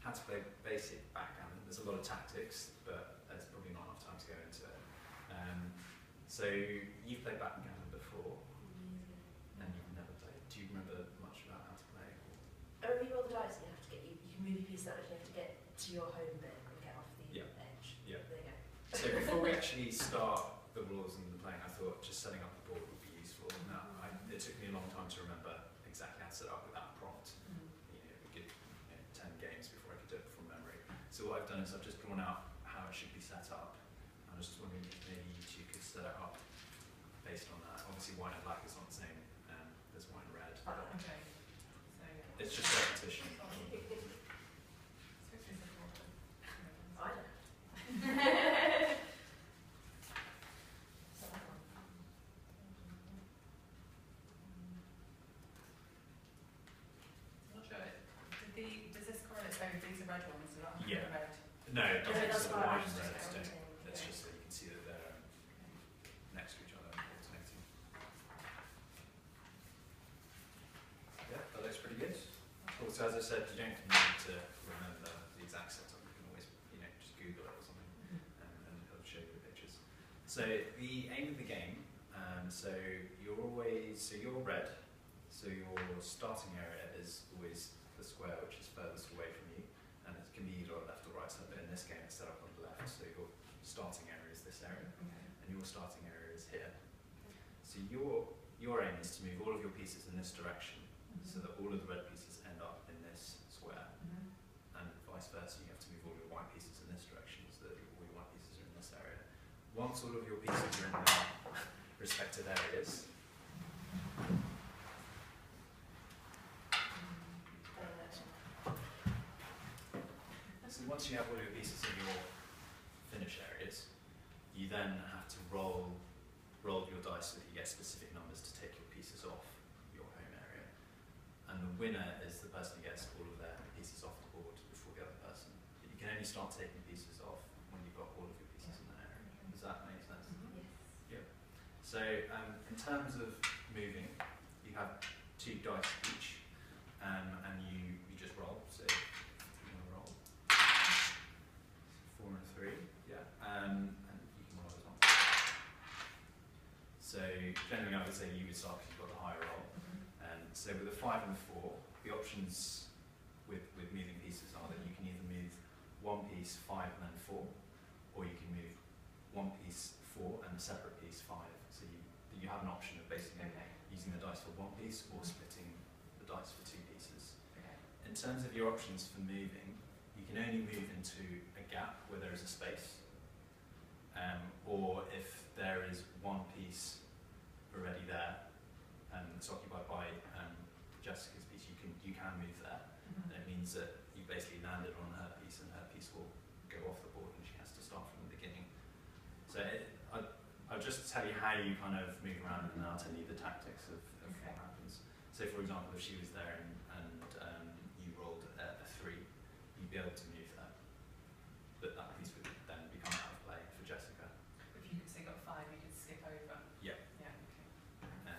how to play basic backgammon. There's a lot of tactics, but there's probably not enough time to go into it. So you've played backgammon before, and you've never played. Do you remember much about how to play? When you roll the dice, you can move your piece out, you have to get to your home bit and get off the edge. Yeah. There you go. So before we actually start the rules and the playing, I thought just setting up the board would be useful. Now, it took me a long time to remember exactly how to set up with that prompt. You know, we did 10 games before I could do it from memory. So what I've done is I've just drawn out how it should be set up. I was just wondering if maybe you two could set it up based on that. Obviously white and black is not the same. There's white and red. Okay. So, It's just repetition. I don't know. not sure. Does this correlate? So these are red ones, so that Yeah. red. No, it doesn't. that's So the why I white was and red just don't. counting, It's yeah. just so you can see that they're next to each other, alternating. Yeah, that looks pretty good. Also, as I said, you don't need to remember the exact setup. You can always, just Google it or something, and it'll show you the pictures. So the aim of the game. So you're red. So your starting area is always the square which is furthest away from you, and it can be either left or right. So in this game, it's set up on the left. So your starting area is this area, and your starting area is here. So your aim is to move all of your pieces in this direction, so that all of the red pieces end up in this square, and vice versa. You have to move all your white pieces in this direction, so that all your white pieces are in this area. Once all of your pieces are in their respective areas, so once you have all your pieces in your finish areas, you then have to roll your dice so that you get specific numbers to take your pieces off your home area. And the winner is the person who gets all of their pieces off the board before the other person. But you can only start taking pieces off when you've got all of your pieces in that area. Does that make sense? Yes. Yeah. So in terms of moving, you have 2 dice each, and you just roll. So you want to roll 4 and 3, yeah, and you can roll as well. So generally, I would say you would start because you've got the higher roll. So with a 5 and a 4, the options with moving pieces are that you can either move 1 piece 5 and then 4, or you can move 1 piece 4 and a separate piece 5. So you have an option of basically using the dice for 1 piece or splitting the dice for 2 pieces. In terms of your options for moving, you can only move into a gap where there is a space, or if there is 1 piece already there that's occupied by Jessica's piece, you can move there. And it means that you basically landed on her piece, and her piece will go off the board, and she has to start from the beginning. So I'll just tell you how you kind of move around, and then I'll tell you the tactics of what happens. So for example, if she was there and you rolled a 3, you'd be able to move that. But that piece would then become out of play for Jessica. If you could say got 5, you could skip over. Yeah. Yeah. Okay.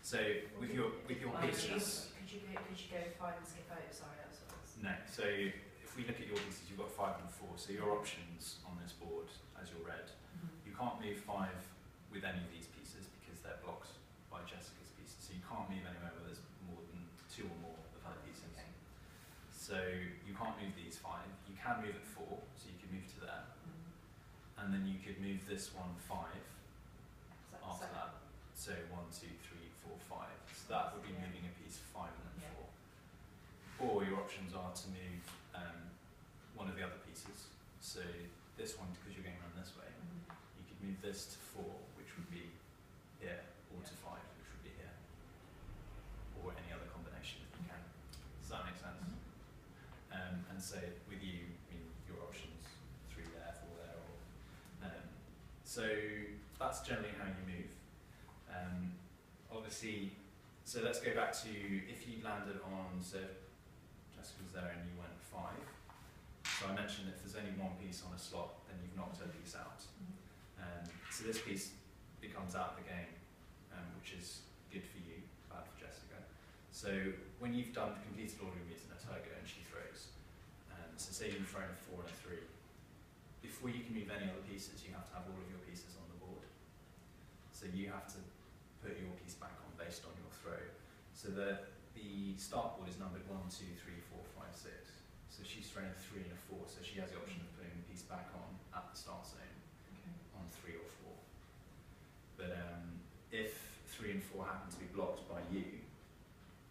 So with your pieces. Could you go 5 and skip over? Sorry, that was what I was. No. So if we look at your pieces, you've got 5 and 4. So your options on this board, as you're red, you can't move 5 with any of these pieces because they're blocked by Jessica's pieces. So you can't move anywhere where there's more than 2 or more of her pieces. Okay. So you can't move these 5. You can move at 4, so you can move to there. And then you could move this one 5 after that. So 1, 2, 3, 4, 5. So that would be moving a piece 5 and then 4. Or your options are to move one of the other pieces. So this one, because you're going around this way, you could move this to 4, which would be here, or to 5, which would be here. Or any other combination if you can. Does that make sense? And so with you, I mean, your options 3 there, 4 there, or so that's generally how you move. Obviously, so let's go back to if you landed on, so Jessica was there and you went 5. So I mentioned if there's only 1 piece on a slot, then you've knocked her piece out. So this piece becomes out of the game, which is good for you, bad for Jessica. So when you've completed all your moves, and it's her go and she throws, So say you've thrown a 4 and a 3. Before you can move any other pieces, you have to have all of your pieces on the board. So you have to put your piece back on based on your throw. So the start board is numbered 1, 2, 3, 4, 5, 6. So she's thrown a 3 and a 4, so she has the option of putting the piece back on at the start zone on 3 or 4. But if 3 and 4 happen to be blocked by you,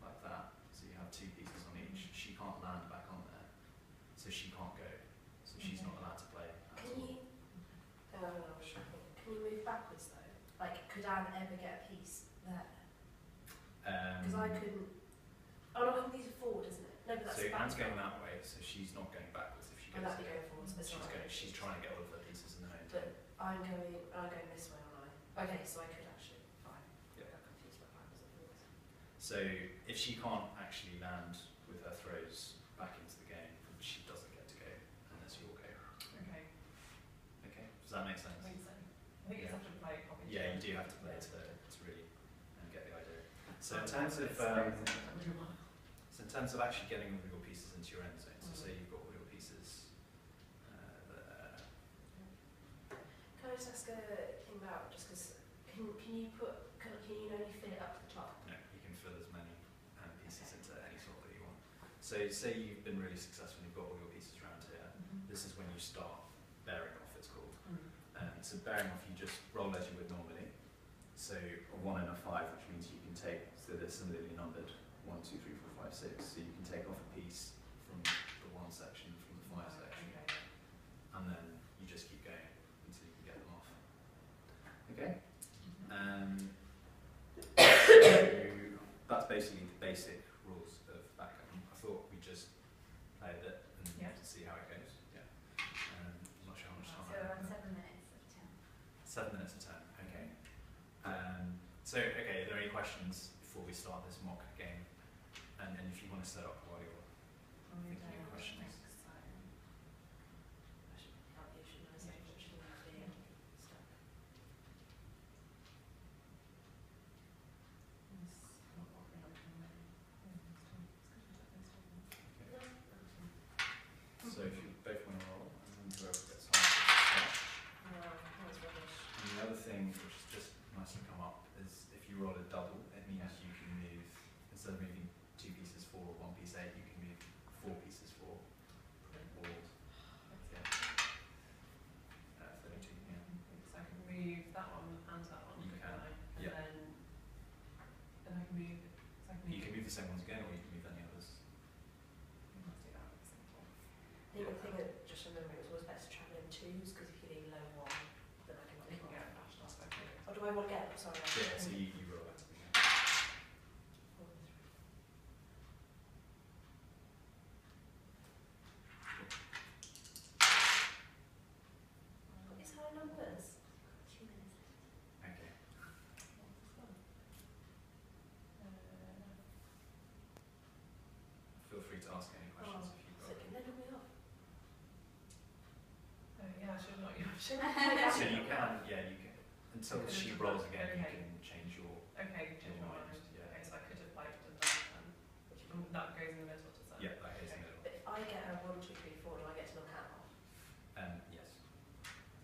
like that, so you have 2 pieces on each, she can't land back on there, so she can't go. So she's not allowed to play at Can all. you? Can you move backwards though? Like, could Anne ever get a piece there? Because I couldn't. Oh no, these are forward, isn't it? No, but that's So Anne's backward. going that way, so she's not going backwards if she Oh, goes. that'd be going forwards, but it's She's not going. right. She's trying to get all of her pieces in the home. But I'm going this way, aren't I? Okay, so I could actually. Fine. Yeah. I got confused by backwards and forwards. So if she can't actually land with her throws back into the game, she doesn't get to go unless you'll go. Okay. Okay, does that make sense? I think so. I think you just have to play probably. Yeah, you do have to play to really get the idea. So in terms of actually getting all your pieces into your end zone, so say you've got all your pieces there. Can I just ask a thing about just because can you only fit it up to the top? No, you can fill as many pieces into any slot that you want. So say you've been really successful, you've got all your pieces around here. This is when you start bearing off, it's called. So bearing off, you just roll as you would normally. So a 1 and a 5, which means you can take, so they're similarly numbered, 1, 2, 3, 4, 5, 6. So you can take off a piece from the 1 section, from the 5 section, and then you just keep going until you can get them off. Okay? So that's basically the basic rules of backgammon. I thought we just played it and see how it goes. Yeah. I'm not sure how much time. So around 7 minutes of 10. 7 minutes of 10. Okay. So okay, are there any questions before we start this mock game? And if you want to set up while you're thinking of questions. So if you both want to roll, and then whoever gets higher. And the other thing, which has just nicely come up, is if you roll a double, it means you can move, instead of moving 2 pieces 4 or 1 piece 8, you can move 4 pieces 4. Or, yeah. 32, yeah. So I can move that one and that one. You can, I? And yeah. then I can move. So I can You can move the same ones again, or you can move any others. Let's do that at the same time. I think the thing that just remember it was always better to travel in 2s because if you leave low 1, then I can You can get bashed off. Okay. Or do I want to get? Sorry. Yeah, so you roll that. It's high numbers. 2 minutes. Okay. Feel free to ask any questions if you've So got it them. can then me off. Yeah, I should not. You should. So you can, yeah, you can. Until she rolls again, you can change your. Okay, Change your mind, yeah. Okay, so I could have like done that. And that goes in the middle, does that? Yeah, that goes in the middle. But if I get a 1, 2, 3, 4, do I get to knock out off? Yes.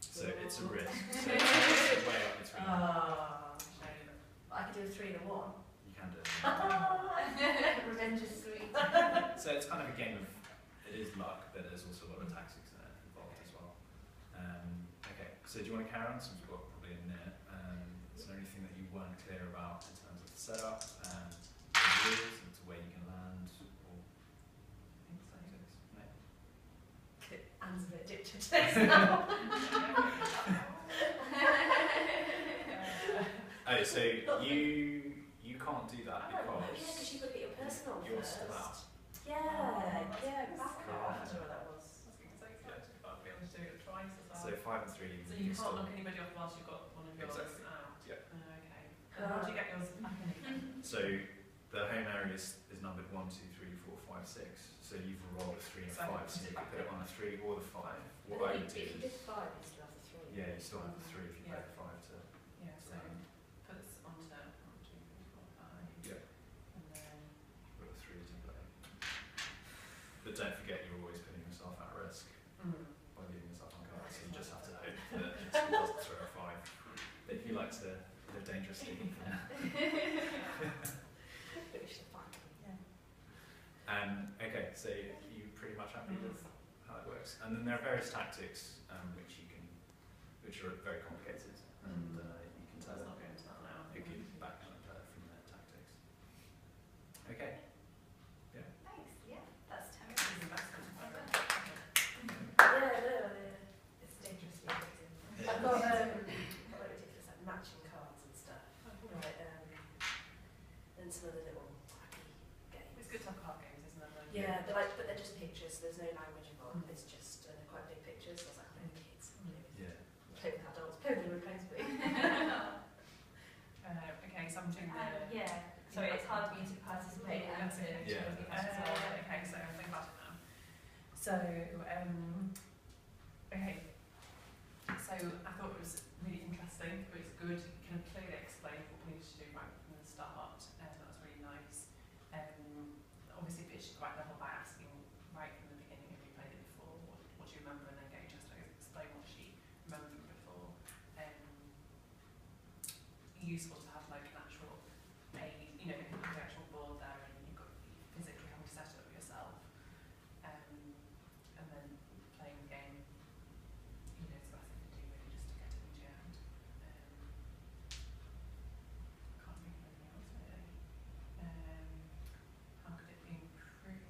So it's a risk. So it's way up between. Shame. But I could do a 3 and a 1. You can do it. Revenge is sweet. So it's kind of a game of, it is luck, but there's also a lot of tactics involved as well. Okay, so do you want to carry on, since we've got probably a minute? Is there anything that you weren't clear about in terms of the setup, the rules, and to where you can land, or tactics? No? Anne's a bit addicted to this now. Oh, so you can't do that Yeah, because because you've got to get your personal you're first. still out. Yeah, back Yeah. off. I don't know what that was. I was getting so excited about being able to do it twice as well. So 5 and 3. So you can't knock anybody off whilst you've got one of yours Exactly. out? Yeah. Okay. And how do you get yours back in again? So the home area is numbered 1, 2, 3, 4, 5, 6. So you've rolled a 3 and So 5, so you can put it on a 3 or the 5. What I would do If you did is, 5, you still have the 3. yeah, you still have the 3 if you play Yeah. the 5 to. Yeah, so put this onto 1, 2, 3, 4, 5. Yeah. And then Put a 3 to play. But don't forget, you're always putting yourself works. And then there are various tactics which are very complicated, and you can tell Let's not go into that now. a good backgammon player from their tactics. Okay. Thanks. Yeah, that's It's terrible. investment. It's dangerously addictive. I've got ridiculous like matching cards and stuff, right? And some of the little wacky games. It's good to have card games, isn't it? Yeah, but they're just pictures. So there's no language involved. It's just quite big pictures. So I was like, I'm playing with kids. Yeah. Play with adults. Play with them with Okay, so I'm doing the... Yeah. Sorry, it's hard for you to participate and to Yeah. Okay, so I'm thinking about it now. So, okay. So I thought it was really interesting. It was good. You kind of clearly explained what we needed to do right from the start, and that was really nice. Obviously pitched quite level by asking right from the beginning, have you played it before? What do you remember? And then getting Jessica to explain what she remembered before. Useful to have like an actual the actual board there, and you've got physically having to set it up yourself, and then playing the game. It's the best thing to do really, just to get it into your hand. Can't think of anything else really. How could it be improved?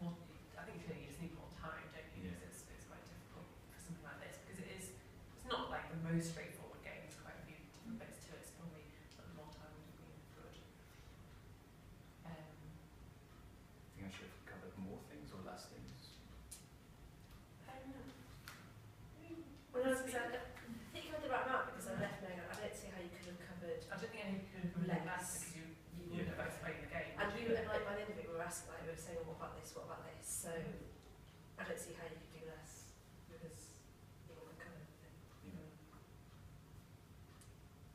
Well, I think clearly you just need more time, don't you? Yeah. Because it's quite difficult for something like this, because it's not like the most straightforward game. There's quite a few different bits to it. It's probably a little more time would have been good. I think I should have covered more things or less things. Well, I think you covered the right amount because I left knowing I don't see how you could have covered. I don't think any could have really less because you would have explained the game. And like by the end of it, we were asking, like, we were saying, well, what about this? What about this? So I don't see how you could do less because you want to cover everything.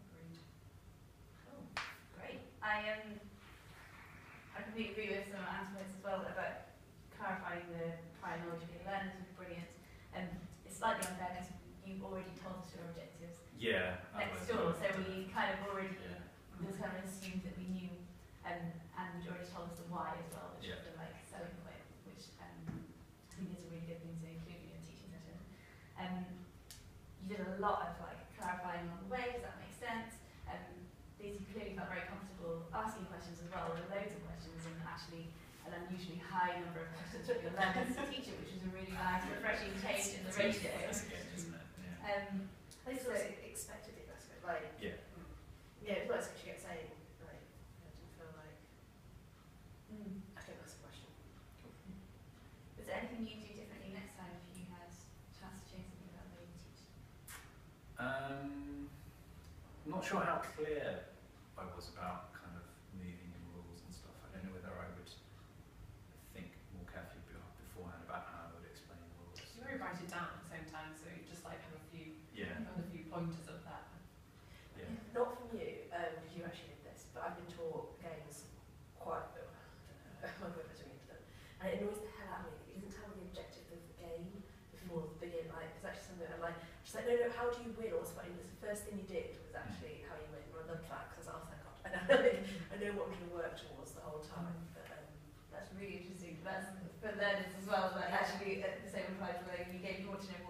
Agreed. Cool. Great. I completely agree with some of Anne's points as well about clarifying the prior knowledge of the learners would be brilliant. It's slightly unfair because you've already told us your objectives Yeah. next door, so we kind of already Yeah. was kind of assumed that we knew, and you already told us the why as well, which Yeah. is the like selling point, which I think is a really good thing to include in your teaching session. You did a lot of like clarifying along the way. Does that make sense? These you clearly felt very comfortable asking questions as well. There were loads of questions and actually an unusually high number of questions from your learners as a teacher, which was a really nice, refreshing change in the ratio. That's again, isn't it? Yeah. I think it's also expected it, that's good. Like, Yeah. yeah, it's nice because you get saying, like, I didn't feel like, I think that's a question. Was there anything you'd do differently next time if you had a chance to change something about the way you teach? I'm not sure how clear I was about kind of moving and rules and stuff. I don't know whether I would think more carefully beforehand about how I would explain rules. You already write it down at the same time, so you just like have a few pointers of that. Yeah. Not from you, because you actually did this, but I've been taught games quite a bit. My boyfriend's really into them. And it annoys the hell out of me that he doesn't tell me the objective of the game before the beginning. Like, it's actually something I'm like, she's like, no, how do you win? Or what's funny, the first thing you did was actually how you win. And I loved that because I was like, oh, thank God. I know what I'm going to work towards the whole time. But, That's really interesting. That's for learners as well. Like,